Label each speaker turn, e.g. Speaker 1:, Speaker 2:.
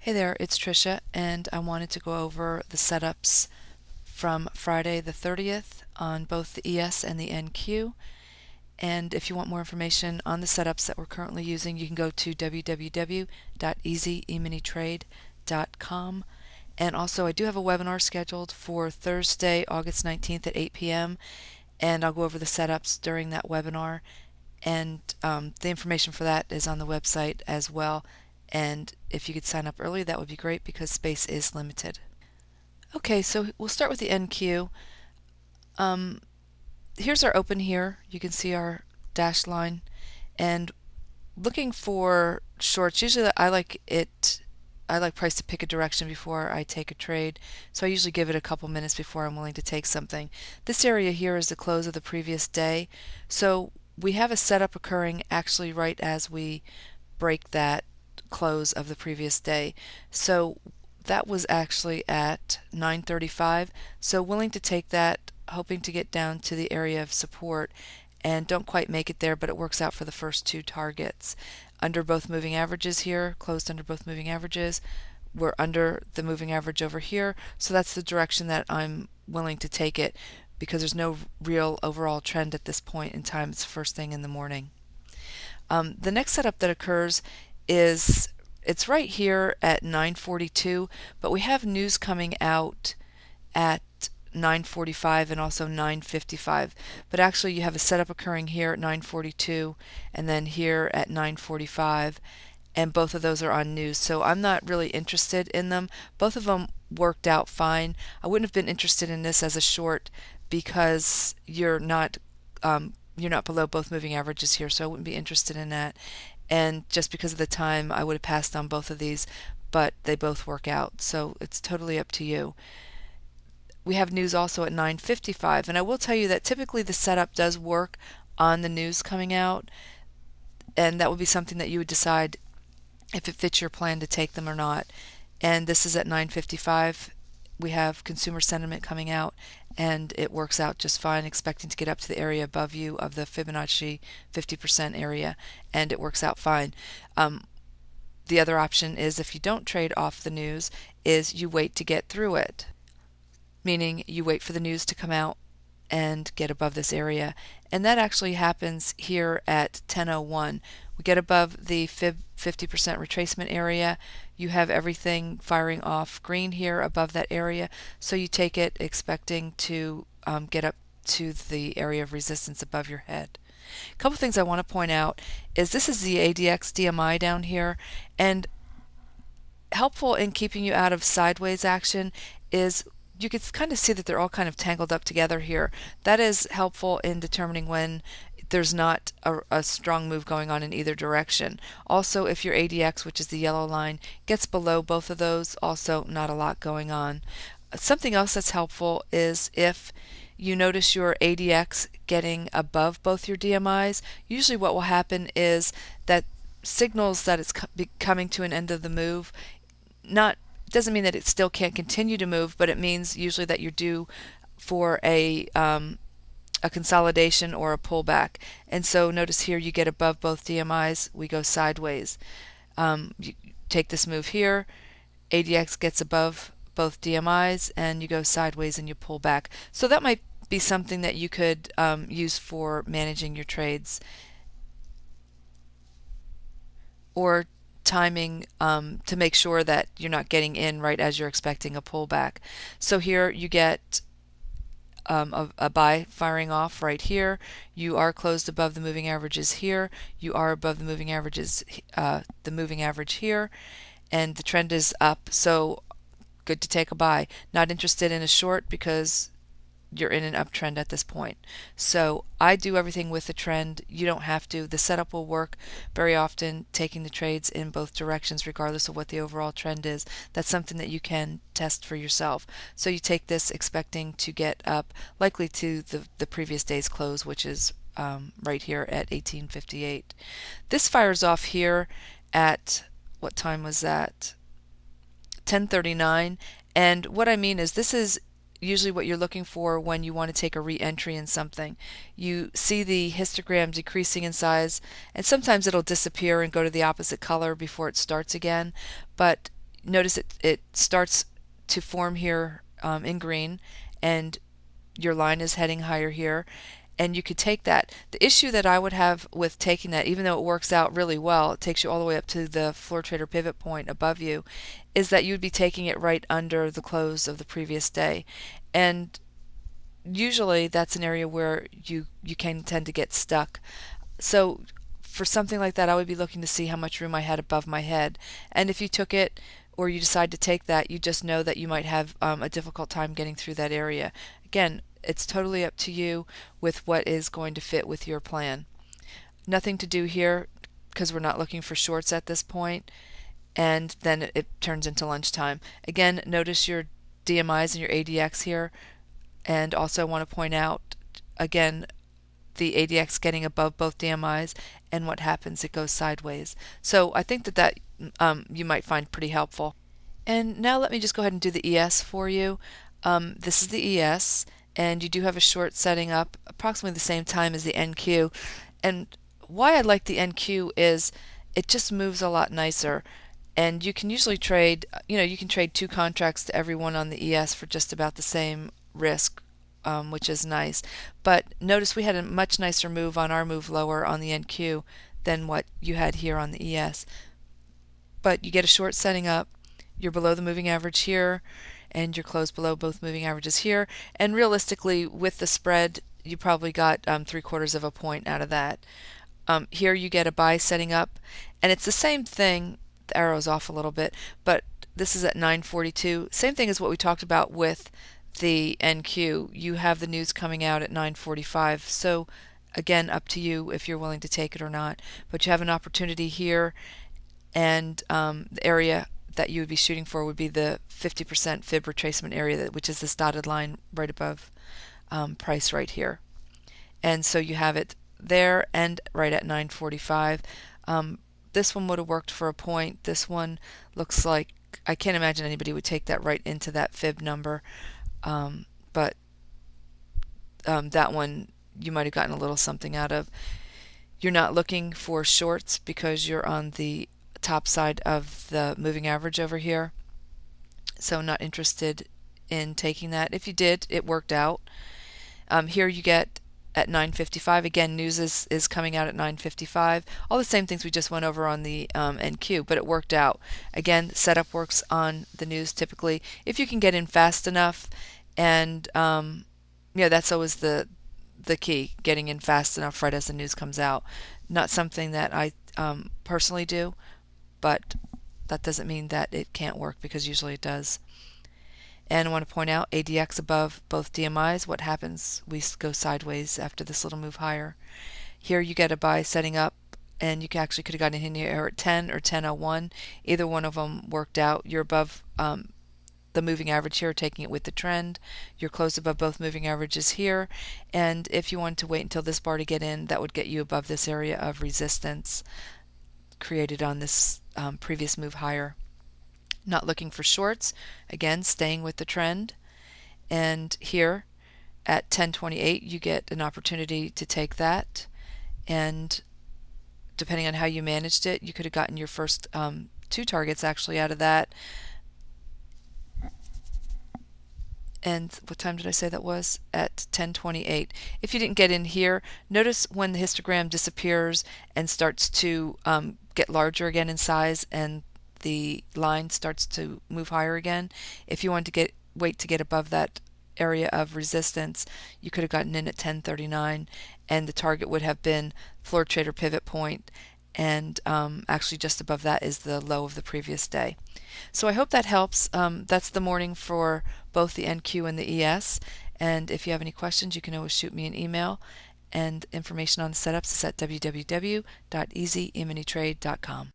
Speaker 1: Hey there, it's Trisha, and I wanted to go over the setups from Friday the 30th on both the ES and the NQ. And if you want more information on the setups that we're currently using, you can go to www.easyeminitrade.com. And also, I do have a webinar scheduled for Thursday, August 19th at 8 p.m., and I'll go over the setups during that webinar. And the information for that is on the website as well. And if you could sign up early, that would be great because space is limited. Okay, so we'll start with the NQ. Here's our open here. You can see our dashed line. And looking for shorts, usually I like price to pick a direction before I take a trade. So I usually give it a couple minutes before I'm willing to take something. This area here is the close of the previous day. So we have a setup occurring actually right as we break that close of the previous day. So that was actually at 9:35. So willing to take that, hoping to get down to the area of support, and don't quite make it there, but it works out for the first two targets. Under both moving averages here, closed under both moving averages. We're under the moving average over here, so that's the direction that I'm willing to take it because there's no real overall trend at this point in time. It's first thing in the morning. The next setup that occurs is it's right here at 9:42, but we have news coming out at 9:45 and also 9:55. But actually you have a setup occurring here at 9:42 and then here at 9:45, and both of those are on news. So I'm not really interested in them. Both of them worked out fine. I wouldn't have been interested in this as a short because you're not below both moving averages here, so I wouldn't be interested in that. And just because of the time, I would have passed on both of these, but they both work out, so it's totally up to you. We have news also at 9:55, and I will tell you that typically the setup does work on the news coming out, and that would be something that you would decide if it fits your plan to take them or not. And this is at 9:55. We have consumer sentiment coming out, and it works out just fine, expecting to get up to the area above you of the Fibonacci 50% area, and it works out fine. The other option is, if you don't trade off the news, is you wait to get through it, meaning you wait for the news to come out and get above this area. And that actually happens here at 10:01. We get above the Fib 50% retracement area. You have everything firing off green here above that area, so you take it expecting to get up to the area of resistance above your head. A couple things I want to point out is this is the ADX DMI down here, and helpful in keeping you out of sideways action is you can kind of see that they're all kind of tangled up together here. That is helpful in determining when there's not a strong move going on in either direction. Also, if your ADX, which is the yellow line, gets below both of those, also not a lot going on. Something else that's helpful is if you notice your ADX getting above both your DMIs, usually what will happen is that signals that it's coming to an end of the move. Not doesn't mean that it still can't continue to move, but it means usually that you're due for a consolidation or a pullback. And so notice here you get above both DMIs, we go sideways. You take this move here, ADX gets above both DMIs, and you go sideways and you pull back. So that might be something that you could use for managing your trades or timing to make sure that you're not getting in right as you're expecting a pullback. So here you get a buy firing off right here. You are closed above the moving averages here. You are above the moving averages, the moving average here, and the trend is up. So good to take a buy. Not interested in a short because you're in an uptrend at this point. So I do everything with the trend. You don't have to. The setup will work very often, taking the trades in both directions regardless of what the overall trend is. That's something that you can test for yourself. So you take this expecting to get up likely to the previous day's close, which is right here at 1858. This fires off here at, what time was that? 10:39. And what I mean is this is usually what you're looking for when you want to take a re-entry in something. You see the histogram decreasing in size, and sometimes it'll disappear and go to the opposite color before it starts again, but notice it starts to form here in green, and your line is heading higher here, and you could take that. The issue that I would have with taking that, even though it works out really well, it takes you all the way up to the floor trader pivot point above you, is that you would be taking it right under the close of the previous day. And usually that's an area where you can tend to get stuck. So for something like that, I would be looking to see how much room I had above my head. And if you took it, or you decide to take that, you just know that you might have a difficult time getting through that area. Again, it's totally up to you with what is going to fit with your plan. Nothing to do here because we're not looking for shorts at this point, and then it turns into lunchtime. Again, notice your DMIs and your ADX here, and also want to point out again the ADX getting above both DMIs, and what happens, it goes sideways. So I think that you might find pretty helpful. And now let me just go ahead and do the ES for you. This is the ES, and you do have a short setting up approximately the same time as the NQ. And why I like the NQ is it just moves a lot nicer. And you can usually trade, you can trade 2 contracts to everyone on the ES for just about the same risk, which is nice. But notice we had a much nicer move on our move lower on the NQ than what you had here on the ES. But you get a short setting up, you're below the moving average here, and you're closed below both moving averages here. And realistically, with the spread, you probably got 3/4 of a point out of that. Here you get a buy setting up, and it's the same thing. The arrow's off a little bit, but this is at 9:42. Same thing as what we talked about with the NQ. You have the news coming out at 9:45. So again, up to you if you're willing to take it or not. But you have an opportunity here, and the area that you would be shooting for would be the 50% fib retracement area, which is this dotted line right above price right here. And so you have it there and right at 9:45. This one would have worked for a point. This one looks like I can't imagine anybody would take that right into that fib number. But that one you might have gotten a little something out of. You're not looking for shorts because you're on the top side of the moving average over here, so not interested in taking that. If you did, it worked out. Here you get at 9:55. Again, news is coming out at 9:55. All the same things we just went over on the NQ, but it worked out. Again, setup works on the news typically if you can get in fast enough, and that's always the key, getting in fast enough right as the news comes out. Not something that I personally do, but that doesn't mean that it can't work, because usually it does. And I want to point out ADX above both DMIs. What happens? We go sideways after this little move higher. Here you get a buy setting up, and you actually could have gotten in here at 10 or 10:01. Either one of them worked out. You're above the moving average here, taking it with the trend. You're closed above both moving averages here, and if you wanted to wait until this bar to get in, that would get you above this area of resistance created on this previous move higher. Not looking for shorts, again staying with the trend, and here at 10:28 you get an opportunity to take that, and depending on how you managed it, you could have gotten your first 2 targets actually out of that. And what time did I say that was? At 10:28. If you didn't get in here, notice when the histogram disappears and starts to get larger again in size, and the line starts to move higher again. If you want to wait to get above that area of resistance, you could have gotten in at 10:39, and the target would have been floor trader pivot point, and actually just above that is the low of the previous day. So I hope that helps. That's the morning for both the NQ and the ES, and if you have any questions, you can always shoot me an email, and information on the setups is at www.easyeminitrade.com.